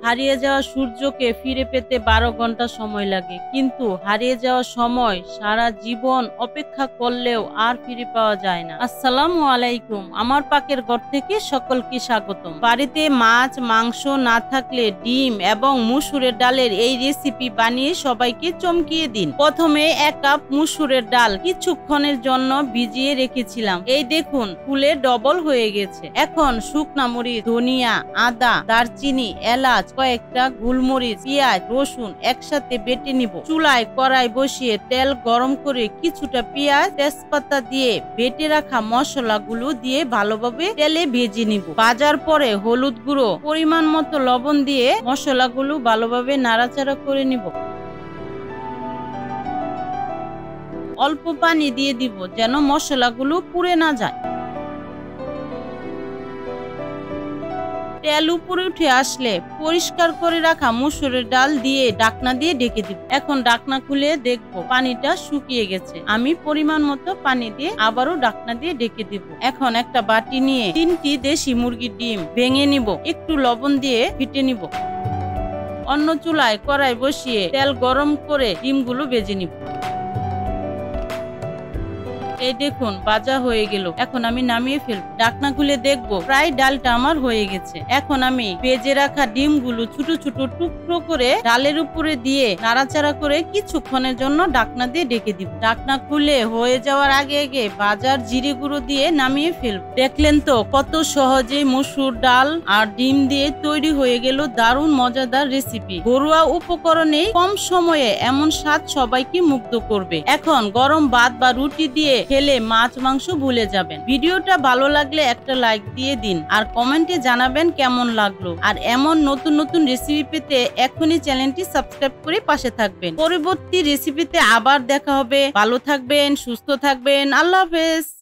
হারিয়ে যাওয়া সূর্যকে ফিরে পেতে 12 ঘন্টা সময় লাগে, কিন্তু হারিয়ে যাওয়া সময় সারা জীবন অপেক্ষা করলেও আর ফিরে পাওয়া যায় না। আসসালামু আলাইকুম, আমার পাকের ঘর থেকে সকলকে স্বাগতম। বাড়িতে মাছ মাংস না থাকলে ডিম এবং মসুরের ডালের এই রেসিপি বানিয়ে সবাইকে চমকিয়ে দিন। প্রথমে 1 কাপ মসুরের ডাল কিছুক্ষণের জন্য ভিজিয়ে রেখেছিলাম। এই দেখুন ফুলে ডবল হয়ে গেছে। এখন শুকনা মরিচ, ধনিয়া, আদা, দারচিনি, এলাচ, কয়েকটা গোলমরিচ, পেঁয়াজ, রসুন একসাথে বেটে নিব। চুলায় কড়াই বসিয়ে তেল গরম করে কিছুটা পেঁয়াজ, তেজপাতা দিয়ে বেটে রাখা মশলাগুলো দিয়ে ভালোভাবে তেলে ভেজে নিব। ভাজার পরে হলুদ গুঁড়ো, পরিমাণ মতো লবণ দিয়ে মশলাগুলো ভালোভাবে নাড়াচাড়া করে নিব। অল্প পানি দিয়ে দিব যেন মশলাগুলো পুড়ে না যায়। তেল উপরে উঠে আসলে পরিষ্কার করে রাখা মসুরের ডাল দিয়ে ঢাকনা দিয়ে ঢেকে দিব। এখন ঢাকনা খুলে দেখবো পানিটা শুকিয়ে গেছে। আমি পরিমাণ মতো পানি দিয়ে আবারও ঢাকনা দিয়ে ঢেকে দিব। এখন একটা বাটি নিয়ে 3টি দেশি মুরগির ডিম ভেঙে নিব, একটু লবণ দিয়ে ফেটে নিব। অন্য চুলায় কড়াই বসিয়ে তেল গরম করে ডিমগুলো ভেজে নিব। এই দেখুন ভাজা হয়ে গেল। এখন আমি নামিয়ে ফেলবো। ঢাকনা খুলে দেখবো প্রায় ডালটা আমার হয়ে গেছে। এখন আমি ভেজে রাখা ডিমগুলো ছোট ছোট টুকরো করে ডালের উপরে দিয়ে নাড়াচাড়া করে কিছুক্ষণের জন্য ঢাকনা দিয়ে ঢেকে দিব। ঢাকনা খুলে হয়ে যাওয়ার আগে আগে বাজার জিরে গুঁড়ো দিয়ে নামিয়ে ফেলবো। দেখলেন তো কত সহজে মসুর ডাল আর ডিম দিয়ে তৈরি হয়ে গেল দারুণ মজাদার রেসিপি। ঘরোয়া উপকরণে কম সময়ে এমন স্বাদ সবাইকে মুগ্ধ করবে। এখন গরম ভাত বা রুটি দিয়ে খেলে মাছ মাংস ভুলে যাবেন। ভিডিওটা ভালো লাগলে একটা লাইক দিয়ে দিন আর কমেন্টে জানাবেন কেমন লাগলো। আর এমন নতুন নতুন রেসিপি পেতে এখনই চ্যানেলটি সাবস্ক্রাইব করে পাশে থাকবেন। পরবর্তী রেসিপিতে আবার দেখা হবে। ভালো থাকবেন, সুস্থ থাকবেন। আল্লাহ হাফেজ।